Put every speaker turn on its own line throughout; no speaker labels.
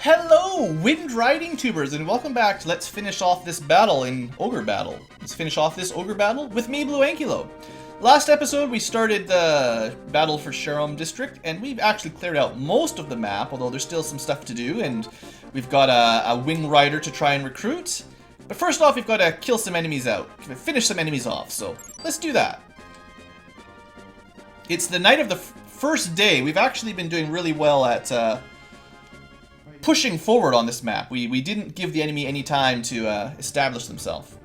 Hello, Wind Riding Tubers, and welcome back to Let's Finish Off This Battle in Ogre Battle. Let's finish off this Ogre Battle with me, BlueAnkylo. Last episode, we started the battle for Sharom District, and we've actually cleared out most of the map, although there's still some stuff to do, and we've got a Wing Rider to try and recruit. But first off, we've got to kill some enemies out, finish some enemies off, so let's do that. It's the night of the first day. We've actually been doing really well at pushing forward on this map. We didn't give the enemy any time to establish themselves.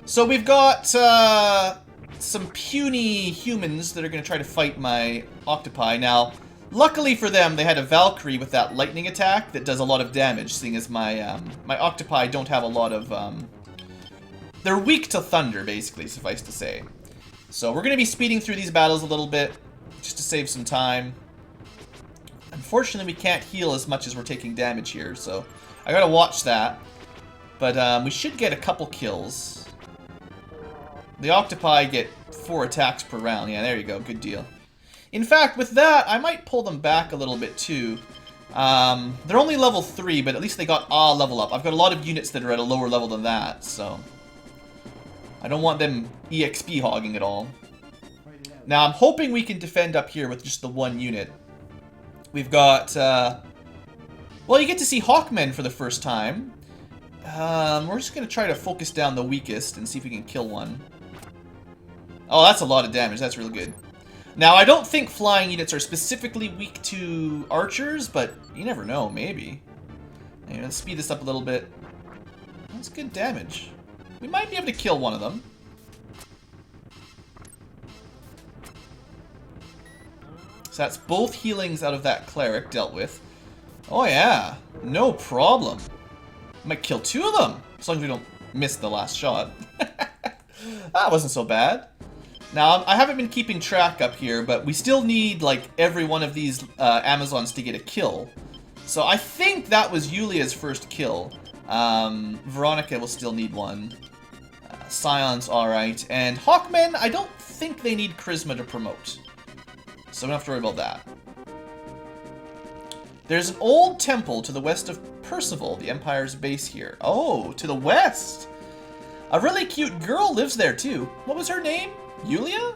So we've got some puny humans that are going to try to fight my octopi. Now, luckily for them, they had a Valkyrie with that lightning attack that does a lot of damage, seeing as my my octopi don't have a lot of... they're weak to thunder, basically, suffice to say. So we're going to be speeding through these battles a little bit, just to save some time. Unfortunately, we can't heal as much as we're taking damage here, so I gotta watch that. But we should get a couple kills. The octopi get 4 attacks per round. Yeah, there you go. Good deal. In fact, with that, I might pull them back a little bit too. They're only level 3, but at least they got a level up. I've got a lot of units that are at a lower level than that, so I don't want them EXP hogging at all. Now, I'm hoping we can defend up here with just the one unit. We've got, well, you get to see Hawkmen for the first time. We're just going to try to focus down the weakest and see if we can kill one. Oh, that's a lot of damage. That's really good. Now, I don't think flying units are specifically weak to archers, but you never know, maybe. Anyway, let's speed this up a little bit. That's good damage. We might be able to kill one of them. So that's both healings out of that cleric dealt with. Oh yeah, no problem. Might kill 2 of them, as long as we don't miss the last shot. That wasn't so bad. Now, I haven't been keeping track up here, but we still need, like, every one of these Amazons to get a kill. So I think that was Yulia's first kill. Veronica will still need one. Scion's alright. And Hawkmen, I don't think they need Charisma to promote. So we don't have to worry about that. There's an old temple to the west of Percival, the Empire's base here. Oh, to the west! A really cute girl lives there too. What was her name? Yulia?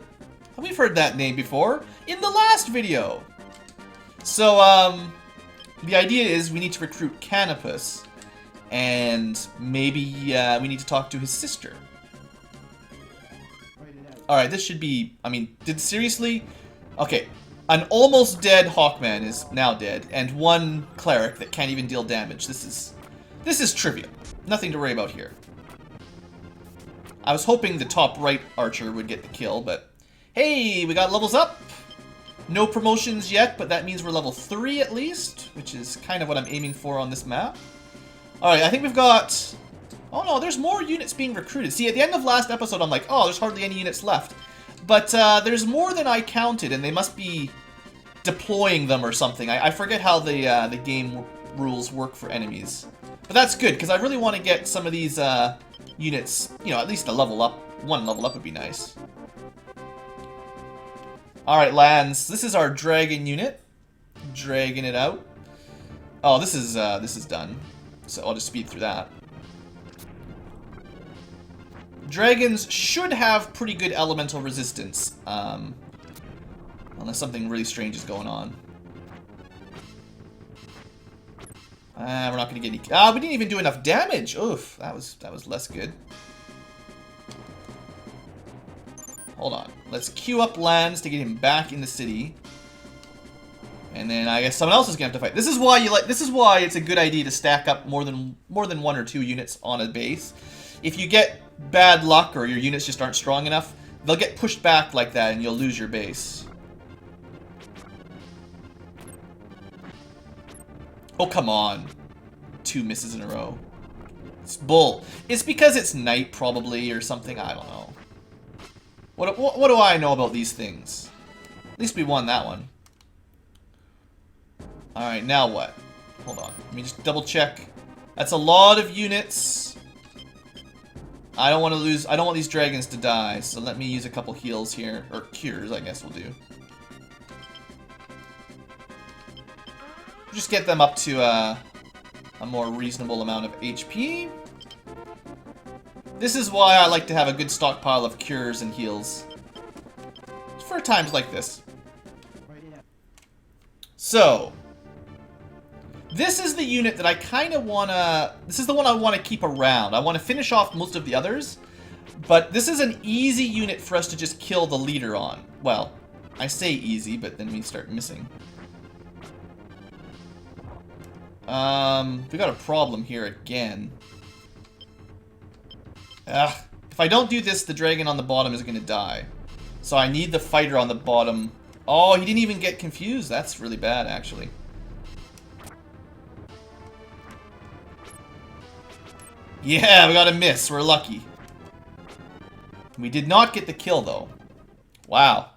We've heard that name before in the last video. So, the idea is we need to recruit Canopus, and maybe we need to talk to his sister. Alright, this should be... I mean, seriously... Okay, an almost dead Hawkman is now dead, and 1 cleric that can't even deal damage. This is trivial. Nothing to worry about here. I was hoping the top right archer would get the kill, but hey, we got levels up. No promotions yet, but that means we're level 3 at least, which is kind of what I'm aiming for on this map. Alright, I think we've got... Oh no, there's more units being recruited. See, at the end of last episode, I'm like, oh, there's hardly any units left. But there's more than I counted, and they must be deploying them or something. I forget how the game rules work for enemies. But that's good, because I really want to get some of these units, you know, at least a level up. 1 level up would be nice. Alright, lands. This is our dragon unit. Dragging it out. Oh, this is done. So I'll just speed through that. Dragons should have pretty good elemental resistance, unless something really strange is going on. We're not going to get any... we didn't even do enough damage! Oof, that was less good. Hold on. Let's queue up lands to get him back in the city. And then I guess someone else is going to have to fight. This is why it's a good idea to stack up more than 1 or 2 units on a base. If you get bad luck or your units just aren't strong enough, they'll get pushed back like that and you'll lose your base. Oh, come on. 2 misses in a row. It's bull. It's because it's night, probably, or something. I don't know. What do I know about these things? At least we won that one. Alright, now what? Hold on. Let me just double check. That's a lot of units. I don't want to lose... I don't want these dragons to die, so let me use a couple heals here. Or cures, I guess we'll do. Just get them up to a more reasonable amount of HP. This is why I like to have a good stockpile of cures and heals. For times like this. So, this is the unit that I kind of want to... This is the one I want to keep around. I want to finish off most of the others. But this is an easy unit for us to just kill the leader on. Well, I say easy, but then we start missing. We got a problem here again. Ugh. If I don't do this, the dragon on the bottom is going to die. So I need the fighter on the bottom. Oh, he didn't even get confused. That's really bad, actually. Yeah, we got a miss. We're lucky. We did not get the kill, though. Wow.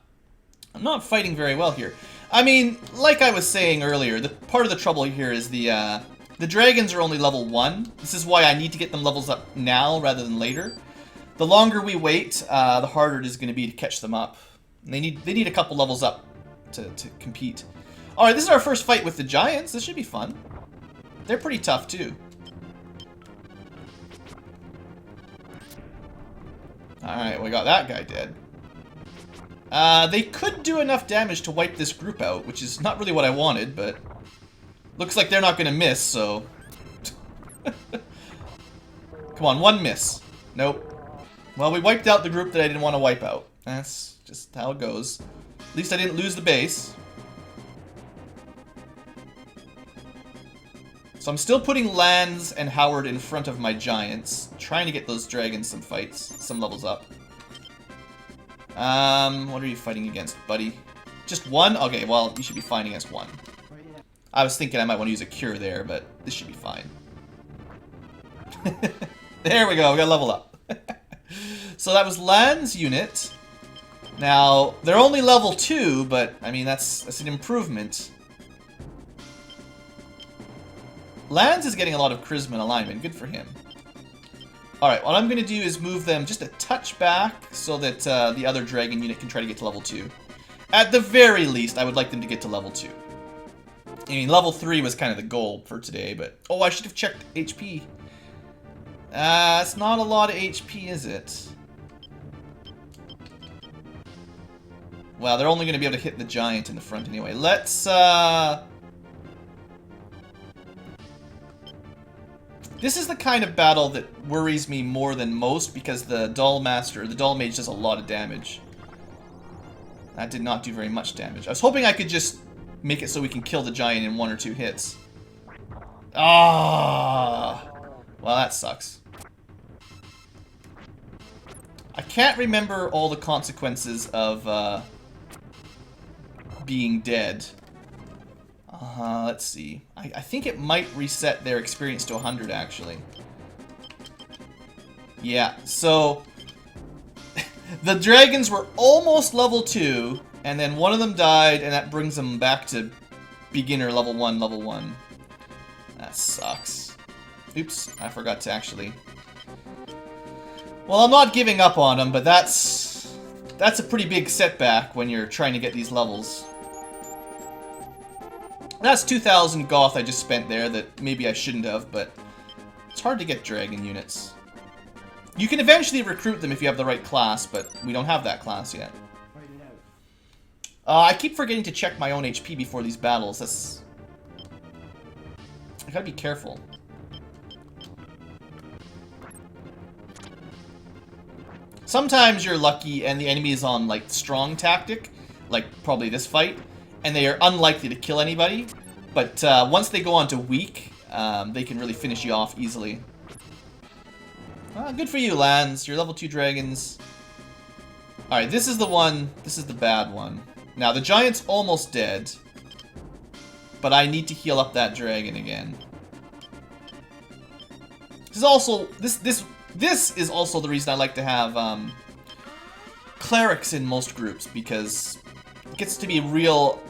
I'm not fighting very well here. I mean, like I was saying earlier, the part of the trouble here is the dragons are only level 1. This is why I need to get them levels up now rather than later. The longer we wait, the harder it is going to be to catch them up. And they need a couple levels up to compete. Alright, this is our first fight with the giants. This should be fun. They're pretty tough, too. Alright, we got that guy dead. They could do enough damage to wipe this group out, which is not really what I wanted, but... Looks like they're not going to miss, so... Come on, one miss. Nope. Well, we wiped out the group that I didn't want to wipe out. That's just how it goes. At least I didn't lose the base. So I'm still putting Lands and Howard in front of my giants, trying to get those dragons some fights, some levels up. What are you fighting against, buddy? Just one? Okay, well, you should be fighting against one. I was thinking I might want to use a cure there, but this should be fine. There we go, we got level up. So that was Lan's unit. Now, they're only level 2, but, I mean, that's an improvement. Lands is getting a lot of charisma and alignment. Good for him. Alright, what I'm going to do is move them just a touch back so that the other dragon unit can try to get to level 2. At the very least, I would like them to get to level 2. I mean, level 3 was kind of the goal for today, but... Oh, I should have checked HP. It's not a lot of HP, is it? Well, they're only going to be able to hit the giant in the front anyway. Let's, This is the kind of battle that worries me more than most because the Doll Master, the Doll Mage does a lot of damage. That did not do very much damage. I was hoping I could just make it so we can kill the giant in 1 or 2 hits. Ah, well, that sucks. I can't remember all the consequences of being dead. Let's see. I think it might reset their experience to 100, actually. Yeah, so... the dragons were almost level 2, and then one of them died, and that brings them back to beginner level 1, level 1. That sucks. Oops, I forgot to actually... Well, I'm not giving up on them, but that's a pretty big setback when you're trying to get these levels. That's 2,000 goth I just spent there that maybe I shouldn't have, but it's hard to get dragon units. You can eventually recruit them if you have the right class, but we don't have that class yet. I keep forgetting to check my own HP before these battles. I gotta be careful. Sometimes you're lucky and the enemy is on, like, strong tactic, like probably this fight, and they are unlikely to kill anybody, but once they go on to weak, they can really finish you off easily. Good for you, Lands. You're level 2 dragons. Alright, this is the one. This is the bad one. Now, the giant's almost dead, but I need to heal up that dragon again. This is also... This is also the reason I like to have clerics in most groups, because it gets to be real...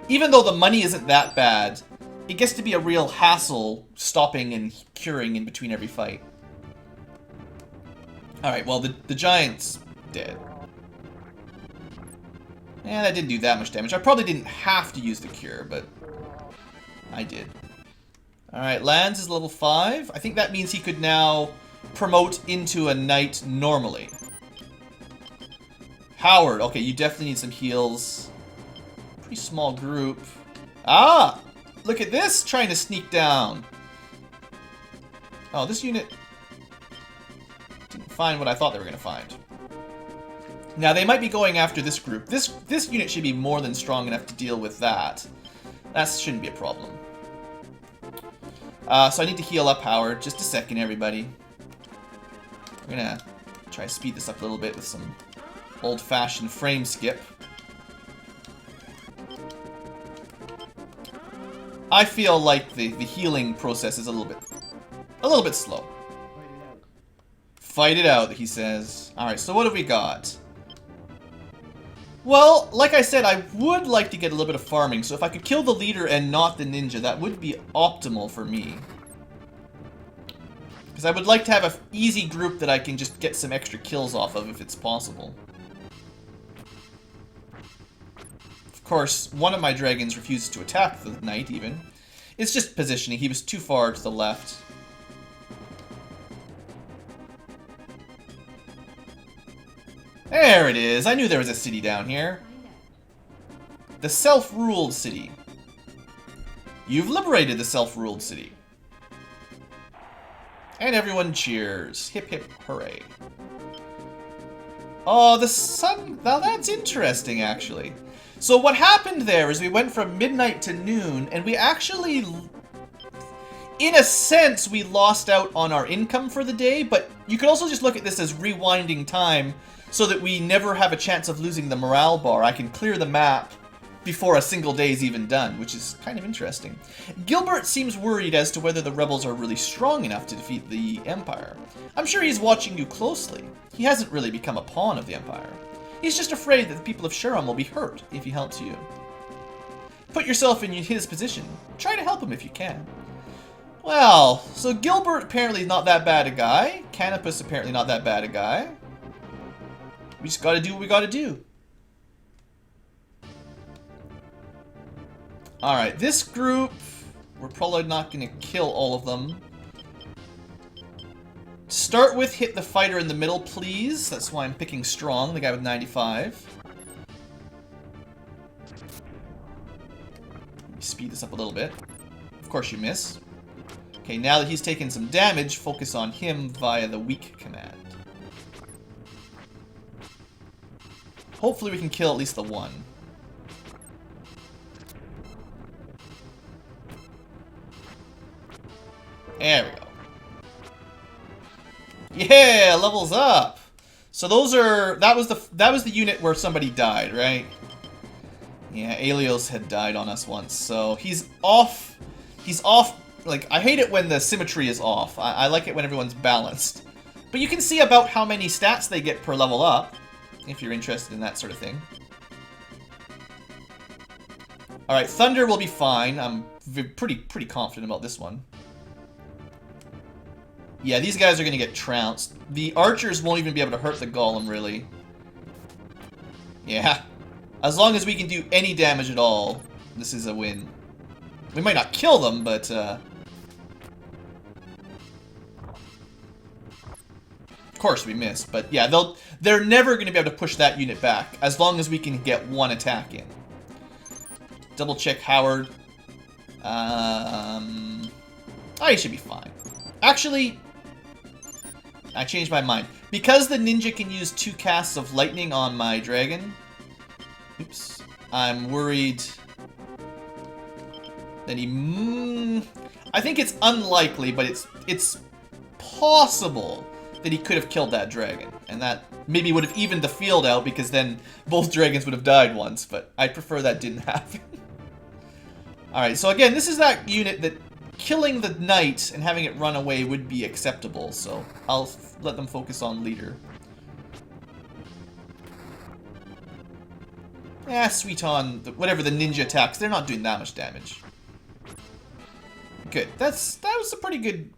Even though the money isn't that bad, it gets to be a real hassle stopping and curing in between every fight. Alright, well, the giant's dead. And that didn't do that much damage. I probably didn't have to use the cure, but I did. Alright, Lands is level 5. I think that means he could now promote into a knight normally. Howard, okay, you definitely need some heals. Pretty small group. Ah! Look at this, trying to sneak down. Oh, this unit didn't find what I thought they were going to find. Now, they might be going after this group. This unit should be more than strong enough to deal with that. That shouldn't be a problem. So I need to heal up Howard. Just a second, everybody. We're going to try to speed this up a little bit with some old-fashioned frame skip. I feel like the healing process is a little bit slow. Fight it out, he says. Alright, so what have we got? Well, like I said, I would like to get a little bit of farming, so if I could kill the leader and not the ninja, that would be optimal for me. Because I would like to have an easy group that I can just get some extra kills off of if it's possible. Of course, one of my dragons refuses to attack the knight, even. It's just positioning. He was too far to the left. There it is. I knew there was a city down here. The self-ruled city. You've liberated the self-ruled city. And everyone cheers. Hip hip hooray. Oh, the sun... Now that's interesting, actually. So what happened there is we went from midnight to noon, and we actually... In a sense, we lost out on our income for the day, but you could also just look at this as rewinding time so that we never have a chance of losing the morale bar. I can clear the map before a single day is even done, which is kind of interesting. Gilbert seems worried as to whether the rebels are really strong enough to defeat the Empire. I'm sure he's watching you closely. He hasn't really become a pawn of the Empire. He's just afraid that the people of Sharon will be hurt if he helps you. Put yourself in his position. Try to help him if you can. Well, so Gilbert apparently not that bad a guy. Canopus apparently not that bad a guy. We just gotta do what we gotta do. Alright, this group, we're probably not gonna kill all of them. Start with hit the fighter in the middle, please. That's why I'm picking strong, the guy with 95. Speed this up a little bit. Of course you miss. Okay, now that he's taken some damage, focus on him via the weak command. Hopefully we can kill at least the one. There we go. Yeah, levels up. So those are that was the unit where somebody died, right? Yeah, Alios had died on us once, so he's off. He's off. Like, I hate it when the symmetry is off. I like it when everyone's balanced. But you can see about how many stats they get per level up, if you're interested in that sort of thing. Alright, Thunder will be fine. I'm pretty confident about this one. Yeah, these guys are going to get trounced. The archers won't even be able to hurt the golem, really. Yeah. As long as we can do any damage at all, this is a win. We might not kill them, but... Of course we missed, but yeah, they're never going to be able to push that unit back, as long as we can get one attack in. Double check Howard. I should be fine. Actually... I changed my mind. Because the ninja can use 2 casts of lightning on my dragon, oops, I'm worried that he... I think it's unlikely, but it's possible that he could have killed that dragon. And that maybe would have evened the field out, because then both dragons would have died once, but I prefer that didn't happen. Alright, so again, this is that unit that killing the knight and having it run away would be acceptable, so I'll let them focus on leader. Yeah, sweet on whatever the ninja attacks. They're not doing that much damage. Good. That was a pretty good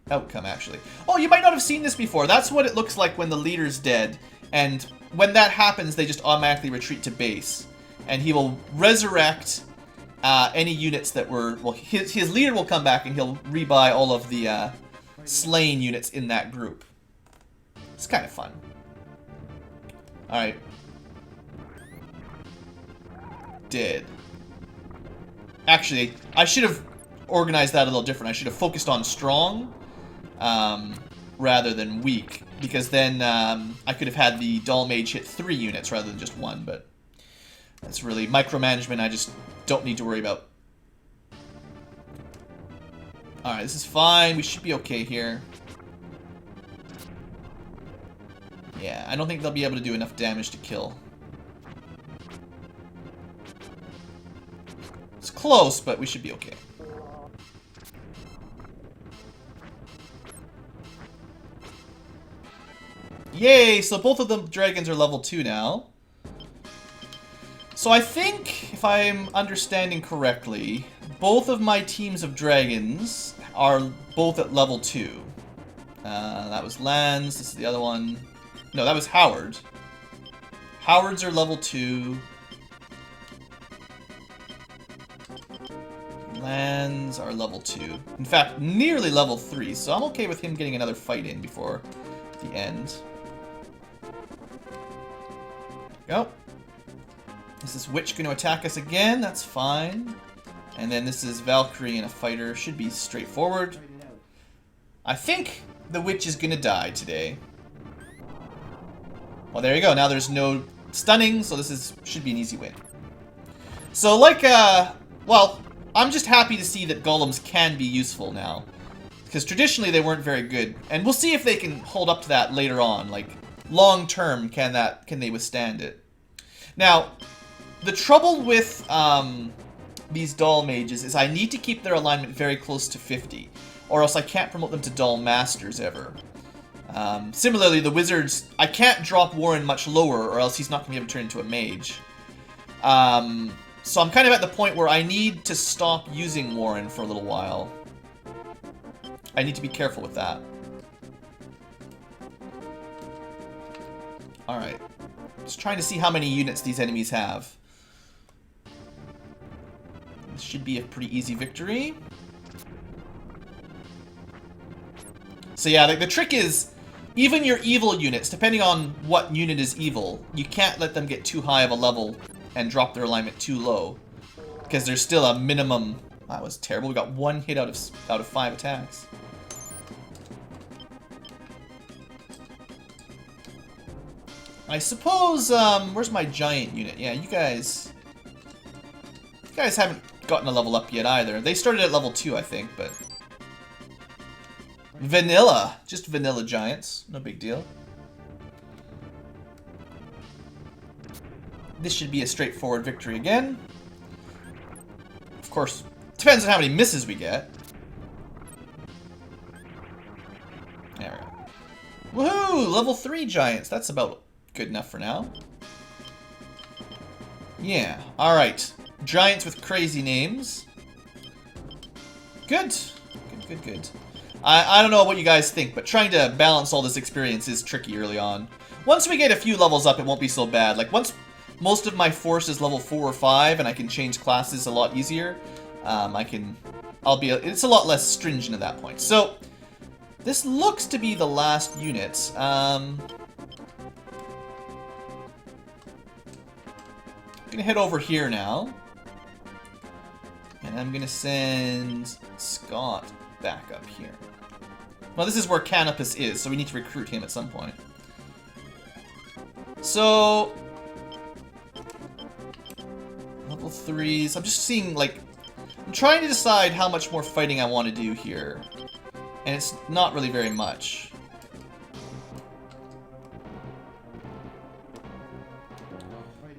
outcome, actually. Oh, you might not have seen this before. That's what it looks like when the leader's dead. And when that happens, they just automatically retreat to base. And he will resurrect any units that were... Well, his leader will come back and he'll rebuy all of the slain units in that group. It's kind of fun. Alright. Dead. Actually, I should have organized that a little different. I should have focused on strong rather than weak. Because then I could have had the Doll Mage hit 3 units rather than just 1. But that's really micromanagement I just don't need to worry about. Alright, this is fine. We should be okay here. Yeah, I don't think they'll be able to do enough damage to kill. It's close, but we should be okay. Yay! So both of the dragons are level 2 now. So I think, if I'm understanding correctly, both of my teams of dragons are both at level 2. That was Lance, this is the other one. No, that was Howard. Howards are level 2. Lands are level 2. In fact, nearly level 3, so I'm okay with him getting another fight in before the end. Go. This is Witch going to attack us again, that's fine. And then this is Valkyrie and a fighter, should be straightforward. I think the Witch is going to die today. Well, there you go. Now there's no stunning, so this should be an easy win. So, like, well, I'm just happy to see that golems can be useful now. Because traditionally they weren't very good. And we'll see if they can hold up to that later on. Like, long term, can they withstand it? Now, the trouble with these doll mages is I need to keep their alignment very close to 50. Or else I can't promote them to doll masters ever. Similarly, the wizards, I can't drop Warren much lower or else he's not going to be able to turn into a mage. So I'm kind of at the point where I need to stop using Warren for a little while. I need to be careful with that. Alright. Just trying to see how many units these enemies have. This should be a pretty easy victory. So yeah, the trick is, even your evil units, depending on what unit is evil, you can't let them get too high of a level and drop their alignment too low. Because there's still a minimum... That was terrible. We got 1 hit out of 5 attacks. I suppose, where's my giant unit? Yeah, you guys haven't gotten a level up yet either. They started at level 2, I think, but... Vanilla. Just vanilla giants. No big deal. This should be a straightforward victory again. Of course, depends on how many misses we get. There we go. Woohoo! Level 3 giants. That's about good enough for now. Yeah. Alright. Giants with crazy names. Good. Good. I don't know what you guys think, but trying to balance all this experience is tricky early on. Once we get a few levels up, it won't be so bad. Like, once most of my force is level 4 or 5, and I can change classes a lot easier, it's a lot less stringent at that point. So, this looks to be the last unit. I'm gonna head over here now. And I'm gonna send Scott back up here. Well, this is where Canopus is, so we need to recruit him at some point. So... Level 3s. I'm just seeing, like... I'm trying to decide how much more fighting I want to do here. And it's not really very much.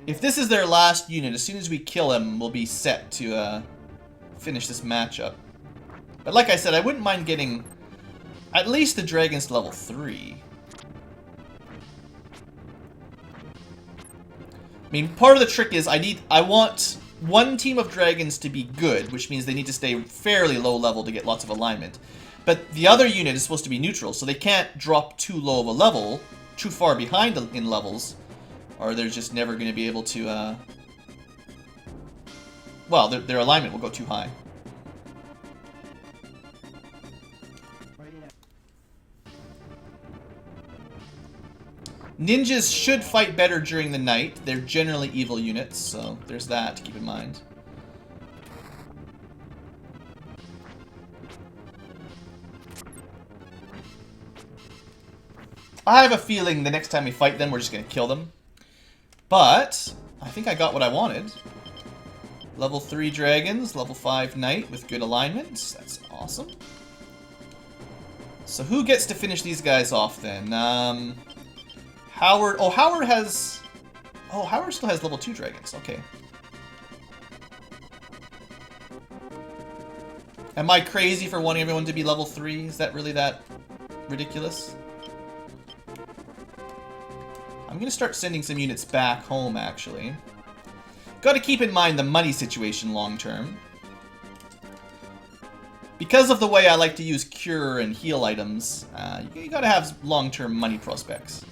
If this is their last unit, as soon as we kill him, we'll be set to finish this matchup. But like I said, I wouldn't mind getting at least the dragons to level 3. I mean, part of the trick is I want one team of dragons to be good, which means they need to stay fairly low level to get lots of alignment. But the other unit is supposed to be neutral, so they can't drop too low of a level, too far behind in levels, or they're just never going to be able to... well, their alignment will go too high. Ninjas should fight better during the night. They're generally evil units, so there's that to keep in mind. I have a feeling the next time we fight them, we're just going to kill them. But I think I got what I wanted. Level 3 dragons, level 5 knight with good alignment. That's awesome. So who gets to finish these guys off then? Howard. Oh, Howard has... Oh, Howard still has level 2 dragons. Okay. Am I crazy for wanting everyone to be level 3? Is that really that ridiculous? I'm going to start sending some units back home, actually. Got to keep in mind the money situation long term. Because of the way I like to use cure and heal items, you got to have long-term money prospects.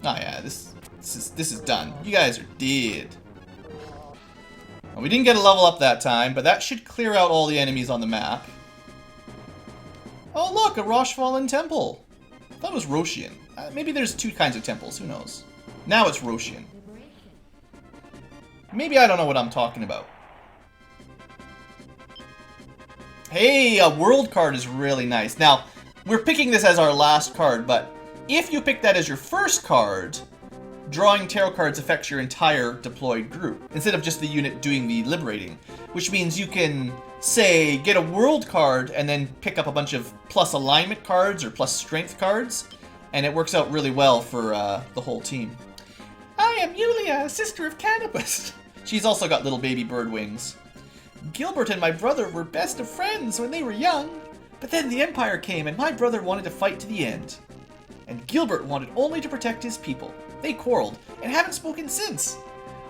Oh yeah, this is done. You guys are dead. Well, we didn't get a level up that time, but that should clear out all the enemies on the map. Oh look, a Roshfallen temple. I thought it was Roshian. Maybe there's 2 kinds of temples, who knows. Now it's Roshian. Maybe I don't know what I'm talking about. Hey, a world card is really nice. Now, we're picking this as our last card, but if you pick that as your first card, drawing tarot cards affects your entire deployed group, instead of just the unit doing the liberating. Which means you can, say, get a world card and then pick up a bunch of plus alignment cards or plus strength cards, and it works out really well for the whole team. I am Yulia, sister of Canopus. She's also got little baby bird wings. Gilbert and my brother were best of friends when they were young, but then the Empire came and my brother wanted to fight to the end. And Gilbert wanted only to protect his people. They quarreled and haven't spoken since.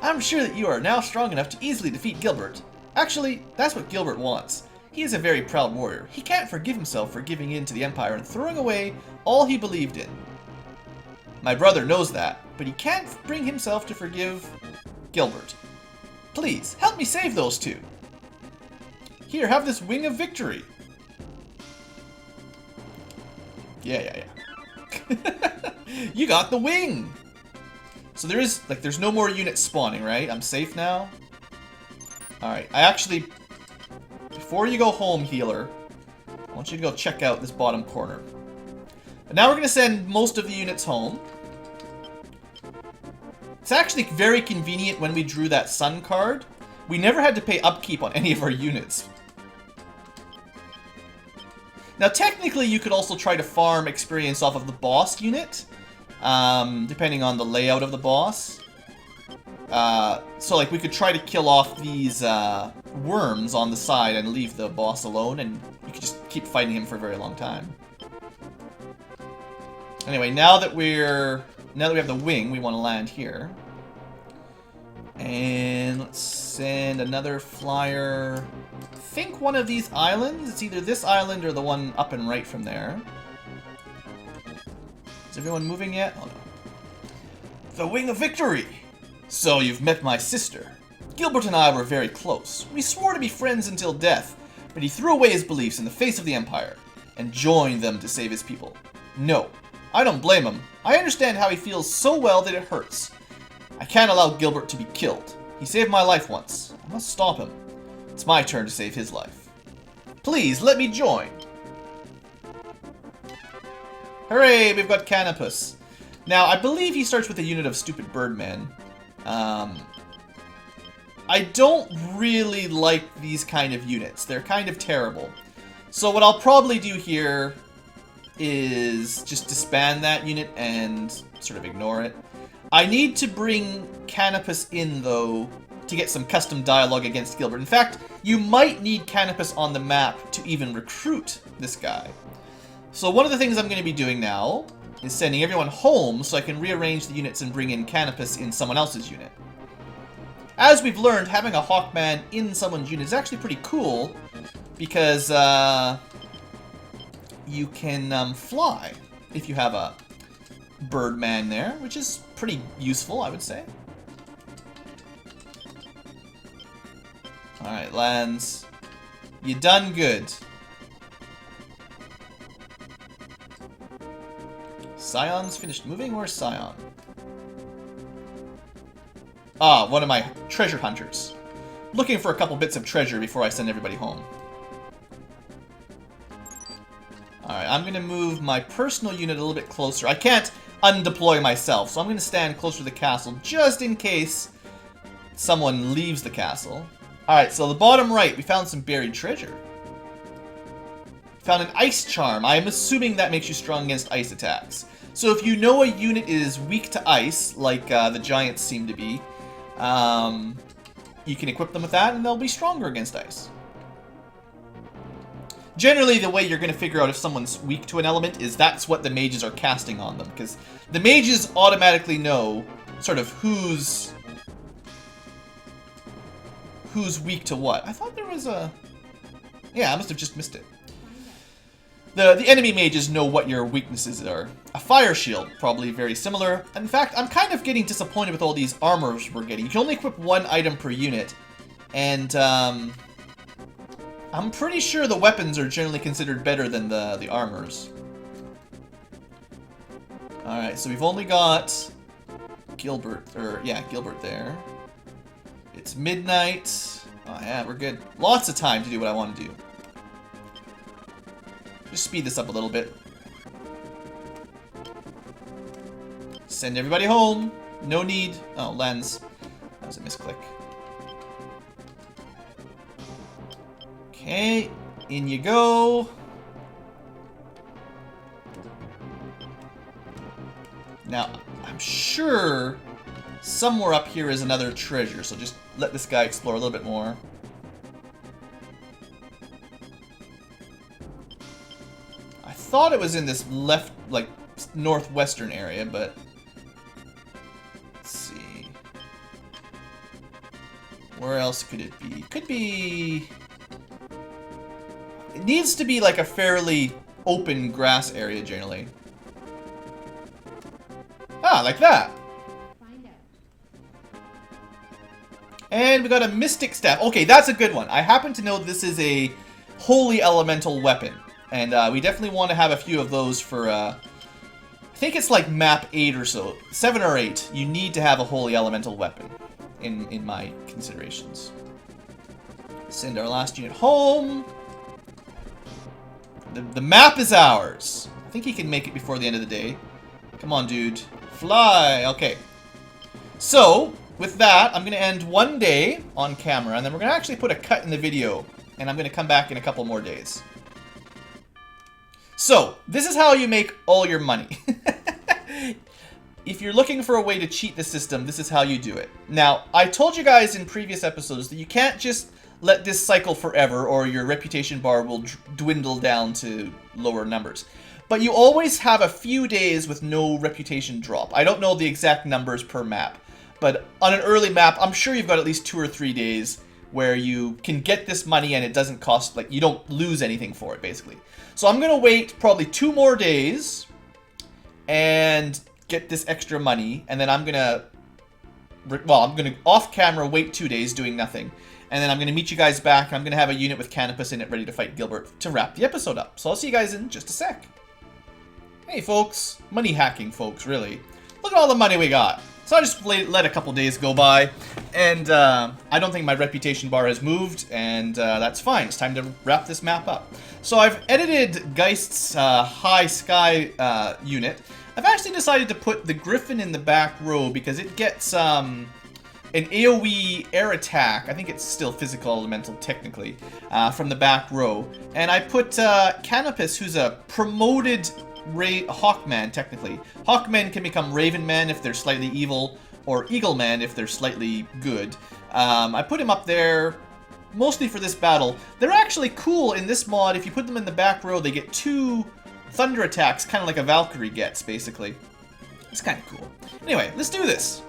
I'm sure that you are now strong enough to easily defeat Gilbert. Actually, that's what Gilbert wants. He is a very proud warrior. He can't forgive himself for giving in to the Empire and throwing away all he believed in. My brother knows that, but he can't bring himself to forgive Gilbert. Please, help me save those 2. Here, have this wing of victory. Yeah. You got the wing! So there's no more units spawning, right? I'm safe now? Alright, I actually... Before you go home, healer, I want you to go check out this bottom corner. And now we're going to send most of the units home. It's actually very convenient when we drew that sun card. We never had to pay upkeep on any of our units. Now, technically, you could also try to farm experience off of the boss unit, depending on the layout of the boss. So, like, we could try to kill off these worms on the side and leave the boss alone, and you could just keep fighting him for a very long time. Anyway, now that we have the wing, we want to land here. And let's send another flyer. I think one of these islands. It's either this island or the one up and right from there. Is everyone moving yet? Oh no. The Wing of Victory! So you've met my sister. Gilbert and I were very close. We swore to be friends until death, but he threw away his beliefs in the face of the Empire and joined them to save his people. No, I don't blame him. I understand how he feels so well that it hurts. I can't allow Gilbert to be killed. He saved my life once. I must stop him. It's my turn to save his life. Please, let me join. Hooray, we've got Canopus. Now, I believe he starts with a unit of stupid birdmen. I don't really like these kind of units. They're kind of terrible. So what I'll probably do here is just disband that unit and sort of ignore it. I need to bring Canopus in, though, to get some custom dialogue against Gilbert. In fact, you might need Canopus on the map to even recruit this guy. So one of the things I'm going to be doing now is sending everyone home so I can rearrange the units and bring in Canopus in someone else's unit. As we've learned, having a Hawkman in someone's unit is actually pretty cool because you can fly if you have a Birdman there, which is pretty useful, I would say. Alright, lands. You done good. Scion's finished moving. Where's Scion? Ah, one of my treasure hunters. Looking for a couple bits of treasure before I send everybody home. Alright, I'm going to move my personal unit a little bit closer. I can't undeploy myself, so I'm going to stand closer to the castle just in case someone leaves the castle. Alright, so the bottom right, we found some buried treasure. Found an ice charm. I'm assuming that makes you strong against ice attacks. So if you know a unit is weak to ice, like the giants seem to be, you can equip them with that and they'll be stronger against ice. Generally, the way you're going to figure out if someone's weak to an element is that's what the mages are casting on them, because the mages automatically know sort of who's weak to what. I thought there was a... Yeah, I must have just missed it. The enemy mages know what your weaknesses are. A fire shield, probably very similar. In fact, I'm kind of getting disappointed with all these armors we're getting. You can only equip one item per unit, and I'm pretty sure the weapons are generally considered better than the armors. Alright, so we've only got Gilbert there. It's midnight. Oh yeah, we're good. Lots of time to do what I want to do. Just speed this up a little bit. Send everybody home. No need. Oh, lens. That was a misclick. Okay, in you go. Now, I'm sure somewhere up here is another treasure, so just let this guy explore a little bit more. I thought it was in this left, like, northwestern area, but let's see. Where else could it be? Could be... It needs to be like a fairly open grass area, generally. Ah, like that. And we got a Mystic Staff. Okay, that's a good one. I happen to know this is a holy elemental weapon. And we definitely want to have a few of those for, I think it's like map 8 or so. 7 or 8. You need to have a holy elemental weapon in my considerations. Send our last unit home. The map is ours. I think he can make it before the end of the day. Come on, dude. Fly. Okay. So, with that, I'm going to end one day on camera, and then we're going to actually put a cut in the video, and I'm going to come back in a couple more days. So, this is how you make all your money. If you're looking for a way to cheat the system, this is how you do it. Now, I told you guys in previous episodes that you can't just let this cycle forever, or your reputation bar will dwindle down to lower numbers. But you always have a few days with no reputation drop. I don't know the exact numbers per map, but on an early map, I'm sure you've got at least 2 or 3 days where you can get this money and it doesn't cost, like, you don't lose anything for it, basically. So I'm going to wait probably 2 more days and get this extra money, and then I'm going to, well, I'm going to off camera wait 2 days doing nothing. And then I'm going to meet you guys back, and I'm going to have a unit with Canopus in it ready to fight Gilbert to wrap the episode up. So I'll see you guys in just a sec. Hey folks, money hacking folks, really. Look at all the money we got. So I just let a couple days go by, and I don't think my reputation bar has moved, and that's fine. It's time to wrap this map up. So I've edited Geist's High Sky unit. I've actually decided to put the Griffin in the back row because it gets an AoE air attack. I think it's still physical elemental technically, from the back row. And I put Canopus, who's a promoted Hawkman, technically. Hawkmen can become Ravenman if they're slightly evil, or Eagleman if they're slightly good. I put him up there mostly for this battle. They're actually cool in this mod. If you put them in the back row, they get 2 thunder attacks, kind of like a Valkyrie gets, basically. It's kind of cool. Anyway, let's do this.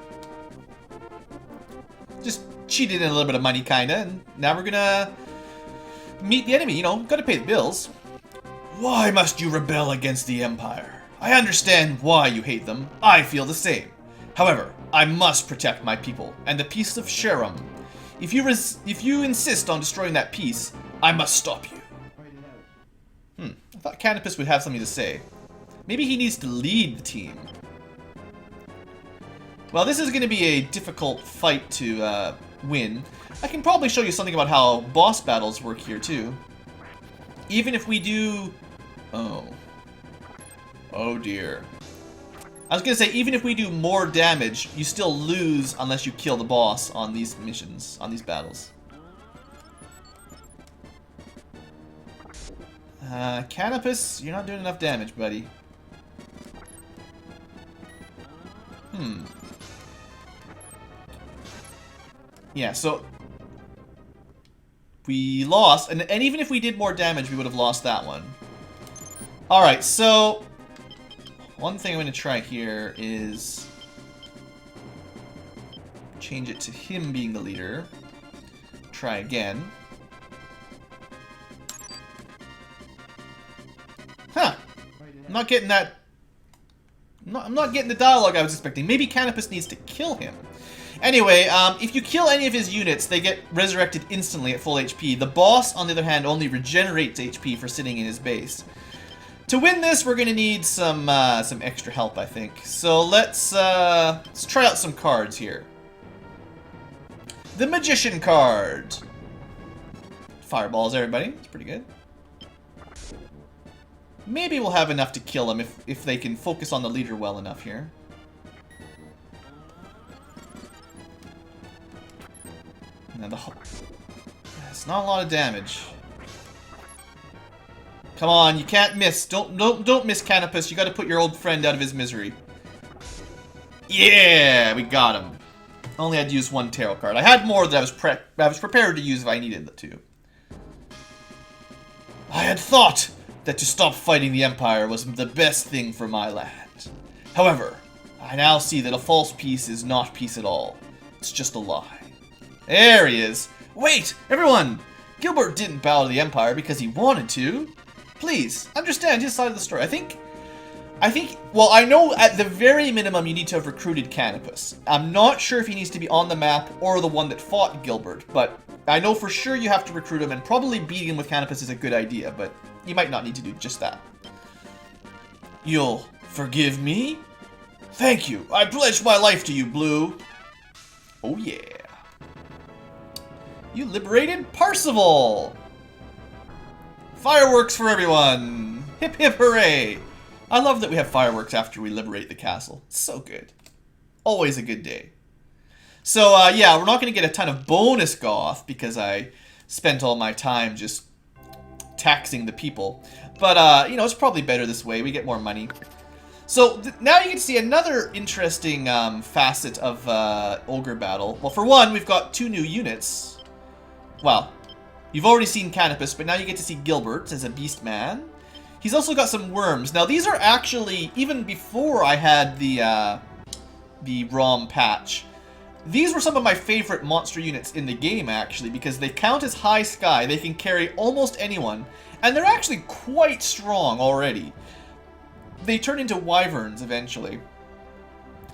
Just cheated in a little bit of money, kinda, and now we're gonna meet the enemy, you know, gotta pay the bills. Why must you rebel against the Empire?
I understand why you hate them. I feel the same. However, I must protect my people and the peace of Sharam. If you insist on destroying that peace, I must stop you. I thought Canopus would have something to say. Maybe he needs to lead the team. Well, this is going to be a difficult fight to win. I can probably show you something about how boss battles work here, too. Even if we do... Oh. Oh, dear. I was going to say, even if we do more damage, you still lose unless you kill the boss on these missions, on these battles. Canopus, you're not doing enough damage, buddy. Yeah, so... we lost, and even if we did more damage, we would have lost that one. Alright, so... one thing I'm going to try here is... change it to him being the leader. Try again. Huh! I'm not getting that... I'm not getting the dialogue I was expecting. Maybe Canopus needs to kill him. Anyway, if you kill any of his units, they get resurrected instantly at full HP. The boss, on the other hand, only regenerates HP for sitting in his base. To win this, we're going to need some extra help, I think. So let's try out some cards here. The Magician card. Fireballs, everybody. It's pretty good. Maybe we'll have enough to kill him if they can focus on the leader well enough here. Now it's not a lot of damage. Come on, you can't miss. Don't miss Canopus. You got to put your old friend out of his misery. Yeah, we got him. Only had to use one tarot card. I had more that I was prepared to use if I needed it to. I had thought that to stop fighting the Empire was the best thing for my land. However, I now see that a false peace is not peace at all. It's just a lie. There he is. Wait, everyone! Gilbert didn't bow to the Empire because he wanted to. Please, understand his side of the story. I think, well, I know at the very minimum you need to have recruited Canopus. I'm not sure if he needs to be on the map or the one that fought Gilbert, but I know for sure you have to recruit him, and probably beating him with Canopus is a good idea, but you might not need to do just that. You'll forgive me? Thank you. I pledge my life to you, Blue. Oh yeah. You liberated Parzival! Fireworks for everyone! Hip hip hooray! I love that we have fireworks after we liberate the castle. It's so good. Always a good day. So, yeah, we're not going to get a ton of bonus goth because I spent all my time just taxing the people. But, you know, it's probably better this way. We get more money. So, now you can see another interesting facet of Ogre battle. Well, for one, we've got 2 new units. Well, you've already seen Canopus, but now you get to see Gilbert as a beast man. He's also got some worms. Now, these are actually, even before I had the ROM patch, these were some of my favorite monster units in the game, actually, because they count as high sky, they can carry almost anyone, and they're actually quite strong already. They turn into wyverns eventually,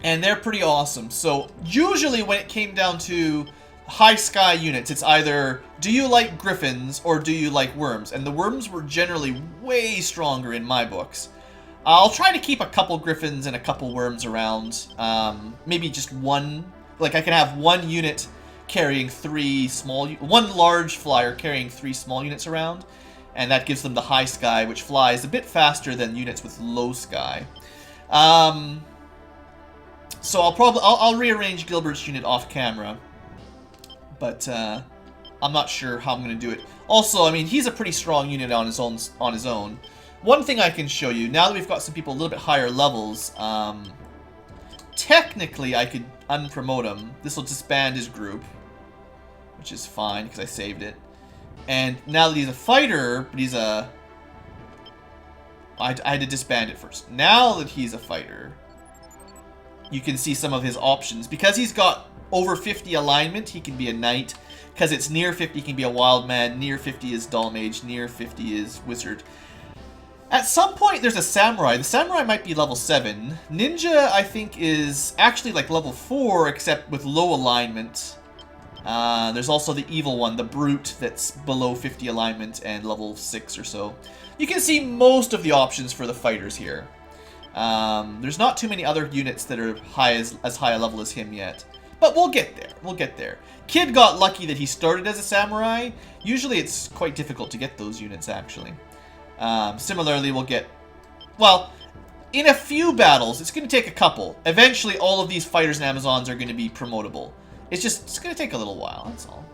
and they're pretty awesome. So, usually when it came down to high sky units, it's either do you like griffins or do you like worms, and the worms were generally way stronger in my books. I'll try to keep a couple griffins and a couple worms around, maybe just one, like I can have one unit carrying 3 small, one large flyer carrying 3 small units around, and that gives them the high sky, which flies a bit faster than units with low sky. So I'll rearrange Gilbert's unit off camera. But I'm not sure how I'm going to do it. Also, I mean, he's a pretty strong unit on his own. One thing I can show you, now that we've got some people a little bit higher levels, technically I could unpromote him. This will disband his group, which is fine because I saved it. And now that he's a fighter, but he's a... I had to disband it first. Now that he's a fighter, you can see some of his options. Because he's got over 50 alignment, he can be a knight. Because it's near 50, he can be a wild man. Near 50 is dull mage. Near 50 is wizard.
At some point, there's a samurai. The samurai might be level 7. Ninja, I think, is actually like level 4, except with low alignment. There's also the evil one, the brute, that's below 50 alignment and level 6 or so. You can see most of the options for the fighters here. There's not too many other units that are as high a level as him yet. But we'll get there. We'll get there. Kid got lucky that he started as a samurai. Usually it's quite difficult to get those units, actually. Similarly, we'll get... Well, in a few battles, it's going to take a couple. Eventually, all of these fighters and Amazons are going to be promotable. It's going to take a little while, that's all.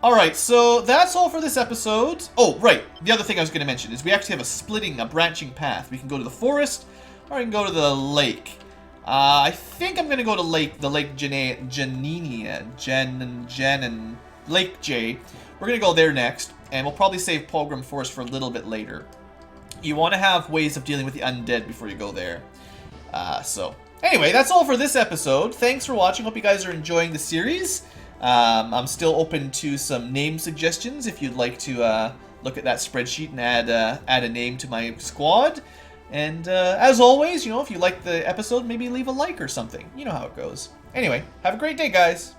Alright, so that's all for this episode. Oh, right. The other thing I was going to mention is we actually have a branching path. We can go to the forest, or I can go to the lake. I think I'm going to go to the Lake Janin, Lake J. We're going to go there next, and we'll probably save Pilgrim Forest for a little bit later. You want to have ways of dealing with the undead before you go there. So, anyway, that's all for this episode. Thanks for watching. Hope you guys are enjoying the series. I'm still open to some name suggestions if you'd like to look at that spreadsheet and add a name to my squad. And as always, you know, if you like the episode, maybe leave a like or something. You know how it goes. Anyway, have a great day, guys.